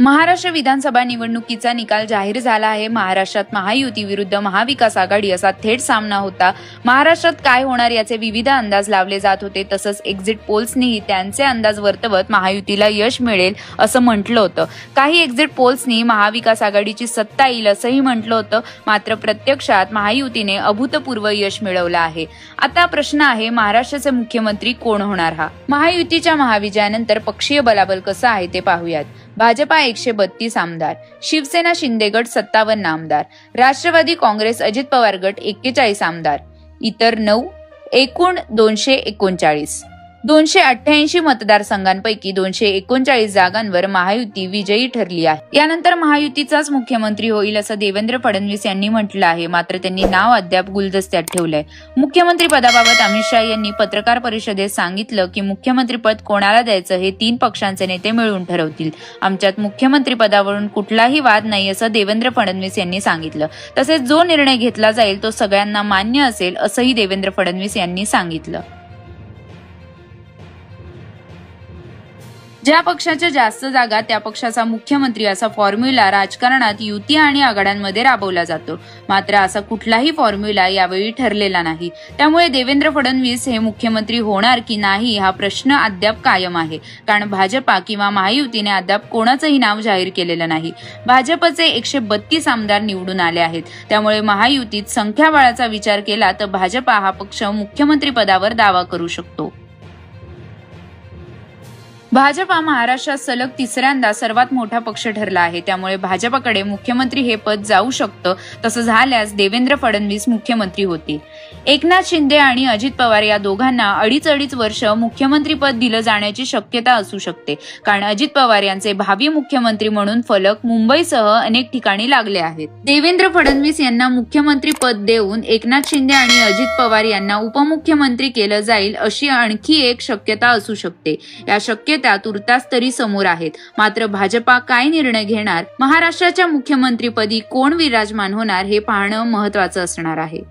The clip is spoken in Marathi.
महाराष्ट्र विधानसभा निवडणुकीचा निकाल जाहीर झाला आहे। महाराष्ट्रात महायुती विरुद्ध महाविकास आघाडी असा थेट सामना होता। महाराष्ट्रात काय होणार याचे विविध अंदाज लावले जात होते। तसंच एक्झिट पोल्सनीही त्यांचे अंदाज वर्तवत महायुतीला यश मिळेल असं म्हटलं होतं। काही एक्झिट पोल्सनी महाविकास आघाडीची सत्ता येईल असंही म्हटलं होतं। मात्र प्रत्यक्षात महायुतीने अभूतपूर्व यश मिळवलं आहे। आता प्रश्न आहे, महाराष्ट्राचे मुख्यमंत्री कोण होणार? हा महायुतीच्या महाविजयानंतर पक्षीय बलाबल कसं आहे ते पाहूयात। भाजपा 132 आमदार, शिवसेना शिंदे गट 57 आमदार, राष्ट्रवादी काँग्रेस अजित पवार गट 41 आमदार, इतर 9, एकूण 239, 288 मतदारसंघांपैकी 239 जागांवर महायुती विजयी ठरली आहे। यानंतर महायुतीचाच मुख्यमंत्री होईल असं देवेंद्र फडणवीस यांनी म्हटलं आहे। मात्र त्यांनी नाव अद्याप गुलदस्त्यात ठेवलंय। मुख्यमंत्री पदाबाबत अमित शहा यांनी पत्रकार परिषदेत सांगितलं की मुख्यमंत्रीपद कोणाला द्यायचं हे 3 पक्षांचे नेते मिळून ठरवतील। आमच्यात मुख्यमंत्री पदावरून कुठलाही वाद नाही असं देवेंद्र फडणवीस यांनी सांगितलं। तसेच जो निर्णय घेतला जाईल तो सगळ्यांना मान्य असेल असंही देवेंद्र फडणवीस यांनी सांगितलं। ज्या पक्षाच्या जास्त जागा त्या पक्षाचा मुख्यमंत्री असा फॉर्म्युला राजकारणात युती आणि आघाड्यांमध्ये राबवला जातो। मात्र असा कुठलाही फॉर्म्युला यावेळी ठरलेला नाही। त्यामुळे देवेंद्र फडणवीस हे मुख्यमंत्री होणार की नाही हा प्रश्न अद्याप कायम आहे। कारण भाजपा किंवा महायुतीने अद्याप कोणाचंही नाव जाहीर केलेलं नाही। भाजपचे 132 आमदार निवडून आले आहेत। त्यामुळे महायुतीत संख्याबळाचा विचार केला तर भाजपा हा पक्ष मुख्यमंत्री पदावर दावा करू शकतो। भाजपा महाराष्ट्रात सलग तिसऱ्यांदा सर्वात मोठा पक्ष ठरला आहे। त्यामुळे भाजपकडे मुख्यमंत्री हे पद जाऊ शकतं। तसं झाल्यास देवेंद्र फडणवीस मुख्यमंत्री होतील। एकनाथ शिंदे आणि अजित पवार या दोघांना अडीच वर्ष मुख्यमंत्री पद दिलं जाण्याची शक्यता असू शकते। कारण अजित पवार यांचे भावी मुख्यमंत्री म्हणून फलक मुंबईसह अनेक ठिकाणी लागले आहेत। देवेंद्र फडणवीस यांना मुख्यमंत्री पद देऊन एकनाथ शिंदे आणि अजित पवार यांना उपमुख्यमंत्री केलं जाईल अशी आणखी एक शक्यता असू शकते। या शक्यता तुर्तास तरी समोर आहेत। मात्र भाजपा काय निर्णय घेणार, महाराष्ट्राच्या मुख्यमंत्रीपदी कोण विराजमान होणार हे पाहणं महत्त्वाचं असणार आहे।